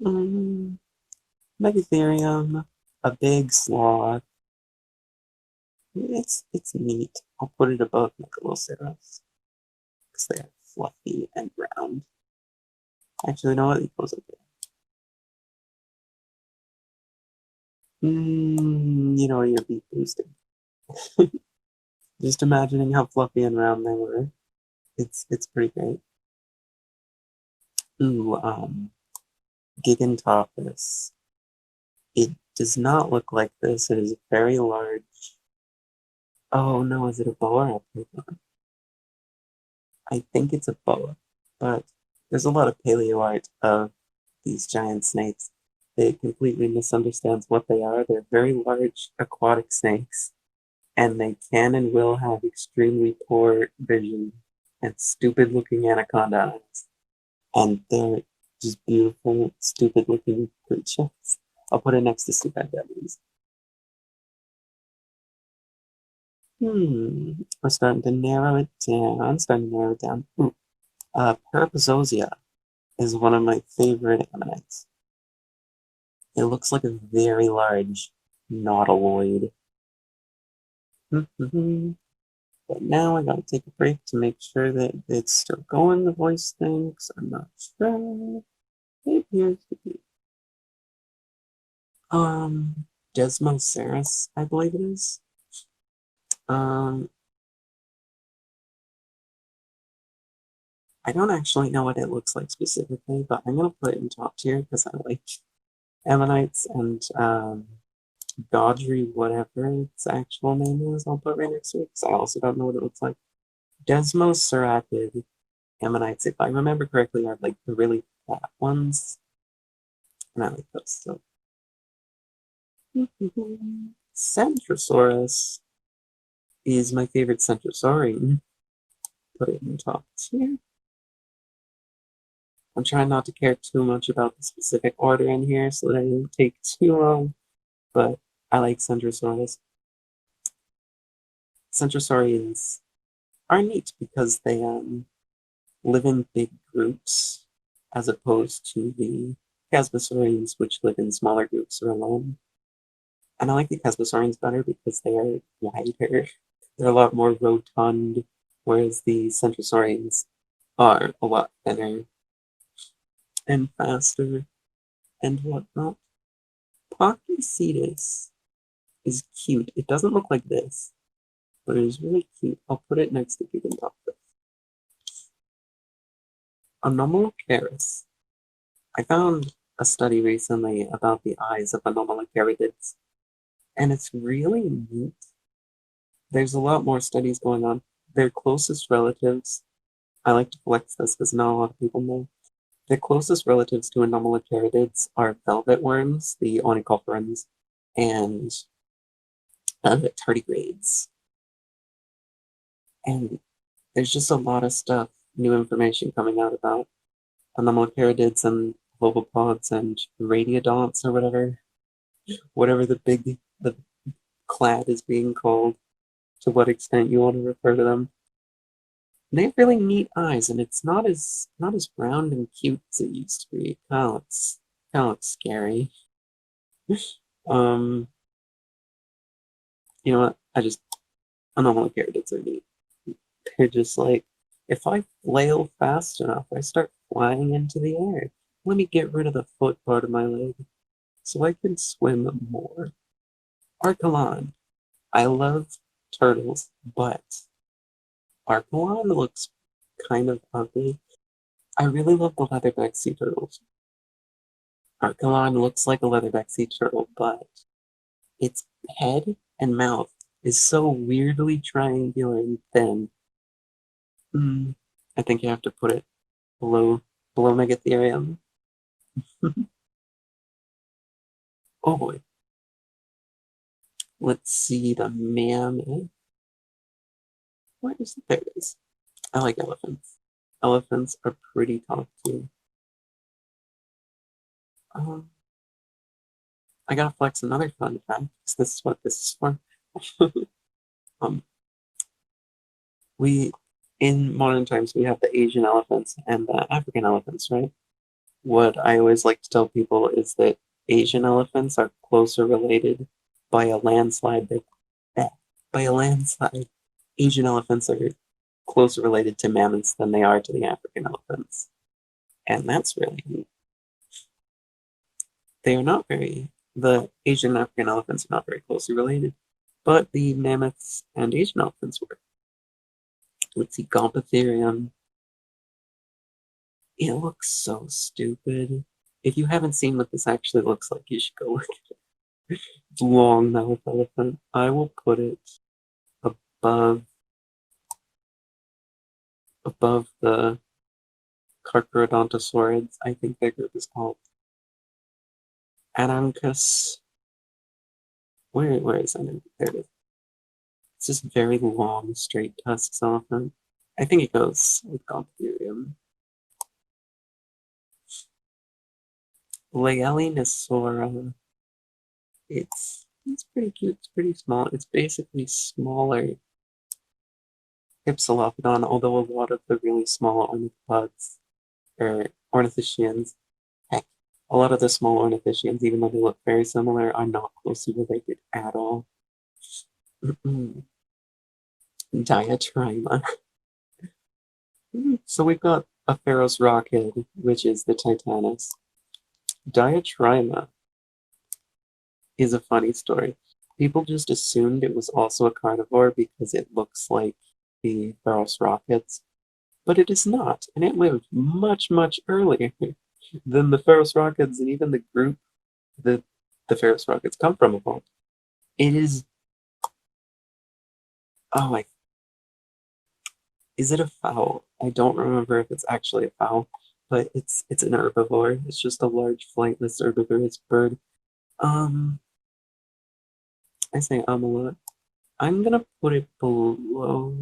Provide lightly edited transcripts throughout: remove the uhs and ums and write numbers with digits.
Mm, Megatherium, a big sloth. It's neat. I'll put it above Megaloceros because they're fluffy and round. Actually, you know what? It goes up there. You know what? You're beat boosting. Just imagining how fluffy and round they were. It's pretty great. Ooh, Gigantopus. It does not look like this. It is very large. Oh no, is it a boa or a python? I think it's a boa, but there's a lot of paleo art of these giant snakes. They completely misunderstands what they are. They're very large aquatic snakes, and they can and will have extremely poor vision and stupid looking anaconda eyes. And they're just beautiful, stupid looking creatures. I'll put it next to stupid devils. We're starting to narrow it down. Starting to narrow it down. Parapazosia is one of my favorite ammonites. It looks like a very large nautiloid. But now I gotta take a break to make sure that it's still going, the voice thing, because I'm not sure. It appears to be. Desmoceras, I believe it is. Um, I don't actually know what it looks like specifically, but I'm gonna put it in top tier because I like ammonites and Gaudry, whatever its actual name is, I'll put right next to it because I also don't know what it looks like. Desmoceratid ammonites, if I remember correctly, are like the really fat ones. And I like those still. Centrosaurus is my favorite Centrosaurian. Put it in the top tier. I'm trying not to care too much about the specific order in here so that I don't take too long, but I like Centrosaurus. Centrosaurians are neat because they live in big groups as opposed to the Casbosaurians, which live in smaller groups or alone. And I like the Casbosaurians better because they are wider. They're a lot more rotund, whereas the Centrosaurians are a lot thinner and faster and whatnot. Pochycetus is cute. It doesn't look like this, but it is really cute. I'll put it next to Gigantopus. Anomalocaris. I found a study recently about the eyes of Anomalocaridids, and it's really neat. There's a lot more studies going on. Their closest relatives, I like to flex this because not a lot of people know. The closest relatives to Anomalocaridids are velvet worms, the onychophorans, and tardigrades. And there's just a lot of stuff, new information coming out about Anomalocaridids and Lobopods and Radiodonts or whatever the clad is being called, to what extent you want to refer to them. They have really neat eyes, and it's not as round and cute as it used to be. It kind of looks scary. Um, you know what? Anomalocaridids are neat. They're just like, if I flail fast enough, I start flying into the air. Let me get rid of the foot part of my leg so I can swim more. Archelon. I love turtles, but Archelon looks kind of ugly. I really love the leatherback sea turtles. Archelon looks like a leatherback sea turtle, but its head and mouth is so weirdly triangular and thin. I think you have to put it below Megatherium. Oh boy. Let's see the mammoth. Where is it? There it is. I like elephants. Elephants are pretty top tier. Um, I gotta flex another fun fact because this is what this is for. um, we in modern times we have the Asian elephants and the African elephants, right? what I always like to tell people is that Asian elephants are closer related by a landslide. By a landslide, Asian elephants are closer related to mammoths than they are to the African elephants. And that's really neat. They are not very, the Asian and African elephants are not very closely related, but the mammoths and Asian elephants were. Let's see, Gomphotherium. It looks so stupid. If you haven't seen what this actually looks like, you should go look at it. Long mouth elephant. I will put it above the Carcharodontosaurids. I think their group is called Anancus. Where is it? There it is. It's just very long, straight tusks elephant. I think it goes with Gomphotherium. Laelinosaura. It's pretty cute. It's pretty small. It's basically smaller Hypsilophodon, although a lot of the really small ornithopods or ornithischians, heck, a lot of the small ornithischians, even though they look very similar, are not closely related at all. Diatrima. So we've got a Pharaoh's rockhead, which is the Titanus. Diatrima is a funny story. People just assumed it was also a carnivore because it looks like the Pharaoh's rockets, but it is not, and it lived much, much earlier than the Pharaoh's rockets and even the group that the Pharaoh's rockets come from evolved. It is. Oh my. Is it a fowl? I don't remember if it's actually a fowl, but it's an herbivore. It's just a large flightless herbivorous bird. I say a lot. I'm gonna put it below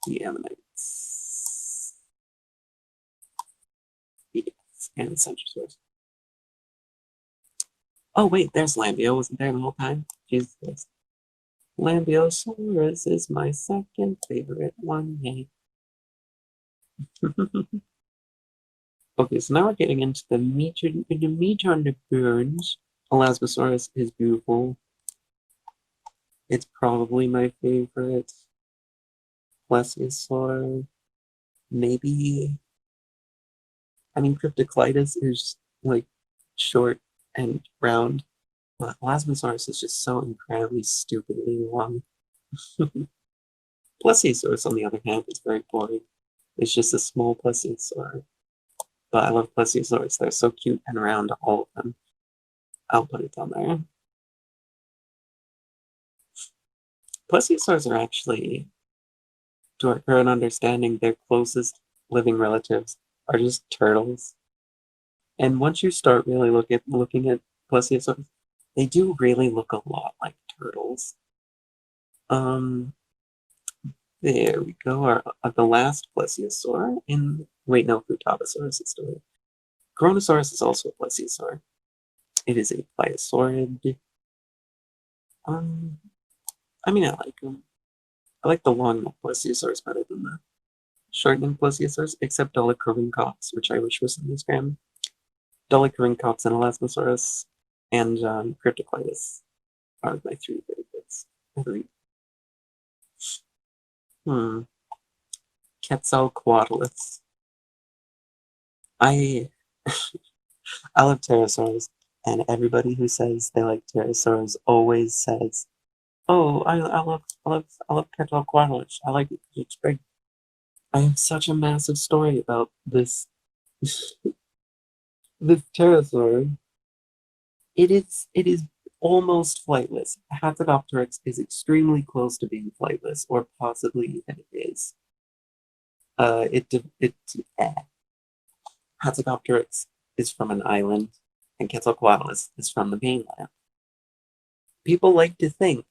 the ammonites. Yes, and Centrosaurus. Oh wait, there's Lambio. Wasn't there the whole time? Jesus. Lambiosaurus is my second favorite one. Yay. Okay, so now we're getting into the meat on the bones. Elasmosaurus is beautiful. It's probably my favorite. Plesiosaur, maybe. I mean, Cryptocleidos is like short and round, but Elasmosaurus is just so incredibly stupidly long. Plesiosaurus, on the other hand, is very boring. It's just a small plesiosaur. But I love plesiosaurs. They're so cute and round, all of them. I'll put it down there. Plesiosaurs are actually, to our current understanding, their closest living relatives are just turtles. And once you start really looking at plesiosaurs, they do really look a lot like turtles. There we go. The last plesiosaur in. Wait, no, Futabosaurus is still here. Kronosaurus is also a plesiosaur. It is a pliosaurid. I mean, I like them. I like the long plesiosaurs better than the short-necked plesiosaurs, except Dolichorhynchops, which I wish was in this gram. Dolichorhynchops and Elasmosaurus and Cryptocleidos are my three favorites. Quetzalcoatlus. I love pterosaurs, and everybody who says they like pterosaurs always says, "Oh, I love Quetzalcoatlus. I like it because it's big." I have such a massive story about this this pterosaur. It is almost flightless. Hatodopteryx is extremely close to being flightless, or possibly even is. Hatodopteryx is from an island, and Quetzalcoatlus is from the mainland. People like to think,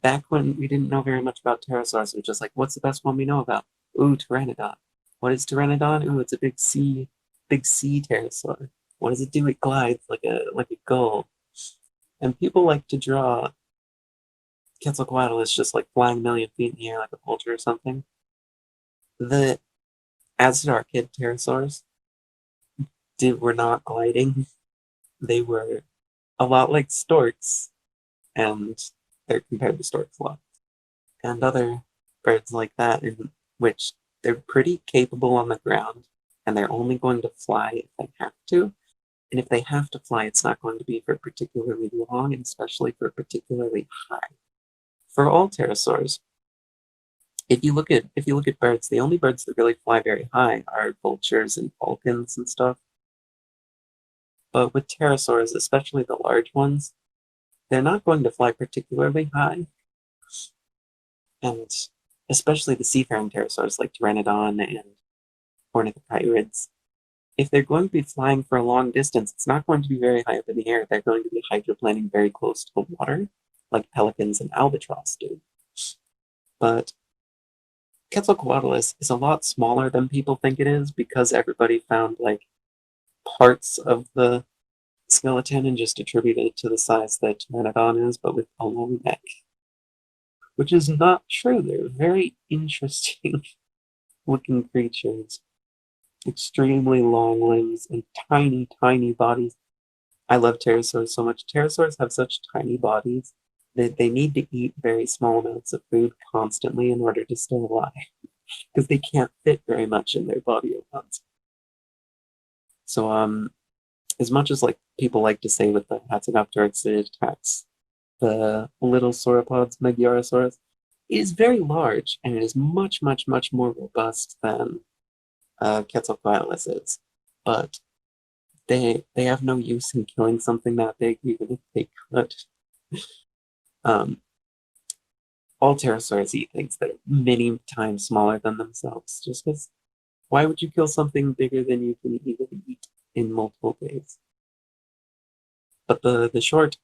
back when we didn't know very much about pterosaurs, it was just like, what's the best one we know about? Ooh, Pteranodon. What is Pteranodon? Ooh, it's a big sea pterosaur. What does it do? It glides like a gull. And people like to draw Quetzalcoatlus just like flying a million feet in the air like a vulture or something. The Aztec pterosaurs were not gliding. They were a lot like storks, and they're compared to storks a lot, and other birds like that, in which they're pretty capable on the ground, and they're only going to fly if they have to. And if they have to fly, it's not going to be for particularly long, and especially for particularly high. For all pterosaurs, if you look at birds, the only birds that really fly very high are vultures and falcons and stuff. But with pterosaurs, especially the large ones, they're not going to fly particularly high. And especially the seafaring pterosaurs like Pteranodon and Ornithopterids, if they're going to be flying for a long distance, it's not going to be very high up in the air. They're going to be hydroplaning very close to the water, like pelicans and albatross do. But Quetzalcoatlus is a lot smaller than people think it is because everybody found like parts of the skeleton and just attributed it to the size that Pteranodon is, but with a long neck. Which is not true. They're very interesting looking creatures. Extremely long limbs and tiny, tiny bodies. I love pterosaurs so much. Pterosaurs have such tiny bodies that they need to eat very small amounts of food constantly in order to stay alive because they can't fit very much in their body at once. So, as much as like people like to say with the Hatzanopteryx it attacks the little sauropods, Megaorosaurus, it is very large and it is much, much, much more robust than Quetzalcoatlus is. But they have no use in killing something that big, even if they could. All pterosaurs eat things that are many times smaller than themselves, just because why would you kill something bigger than you can even eat in multiple days? But the short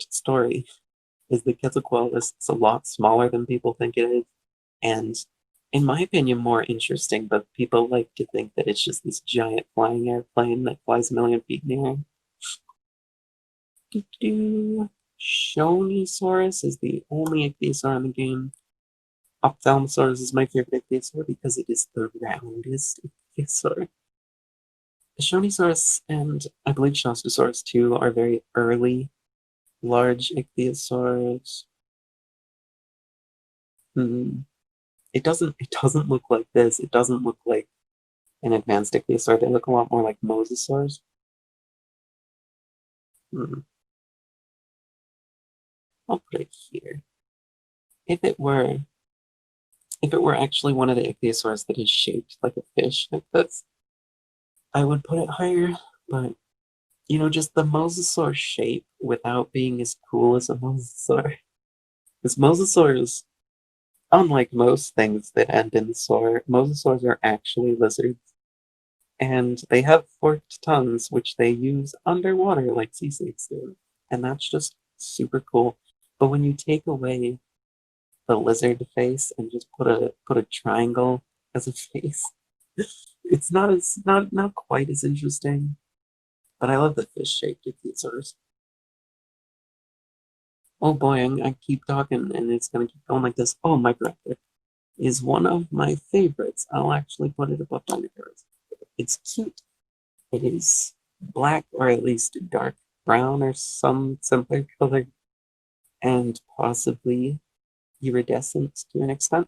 story is that Quetzalcoatlus is a lot smaller than people think it is, and in my opinion, more interesting, but people like to think that it's just this giant flying airplane that flies a million feet in the air. Shonisaurus is the only ichthyosaur in the game. Ophthalmosaurus is my favorite ichthyosaur because it is the roundest ichthyosaur. The Shonisaurus and I believe Shostosaurus too are very early large ichthyosaurs. It doesn't look like this. It doesn't look like an advanced ichthyosaur. They look a lot more like mosasaurs. I'll put it here. If it were actually one of the ichthyosaurs that is shaped like a fish like this, I would put it higher, but just the mosasaur shape without being as cool as a mosasaur. Because mosasaurs, unlike most things that end in saur, mosasaurs are actually lizards. And they have forked tongues, which they use underwater like sea snakes do. And that's just super cool. But when you take away the lizard face and just put a triangle as a face, it's not quite as interesting. But I love the fish-shaped ichthyosaurs. Oh boy, I keep talking and it's gonna keep going like this. Oh, Microraptor is one of my favorites. I'll actually put it above dinosaurs. It's cute. It is black or at least dark brown or some simpler color, and possibly iridescent to an extent.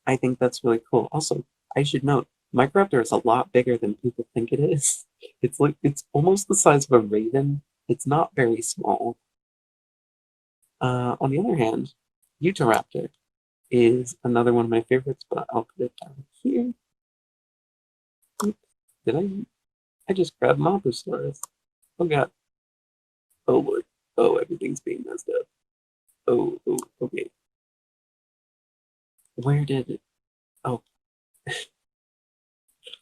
I think that's really cool. Also, I should note, Microraptor is a lot bigger than people think it is. It's almost the size of a raven. It's not very small. On the other hand, Utahraptor is another one of my favorites, but I'll put it down here. Did I just grabbed Mobosaurus. Oh god. Oh lord. Oh, everything's being messed up. Oh, okay. Where did it? Oh.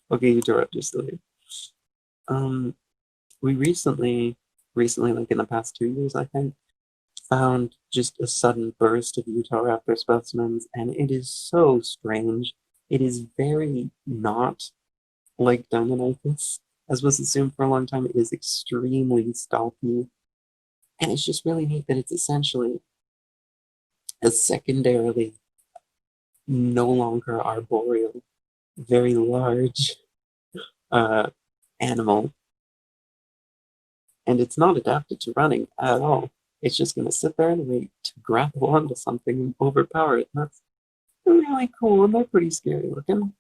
Okay, Utahraptor's still here. We recently, like in the past 2 years, I think, found just a sudden burst of Utahraptor specimens, and it is so strange. It is very not like Deinonychus, as was assumed for a long time. It is extremely stealthy, and it's just really neat that it's essentially a secondarily no longer arboreal, very large animal and it's not adapted to running at all. It's just going to sit there and wait to grapple onto something and overpower it. And that's really cool, and they're pretty scary looking.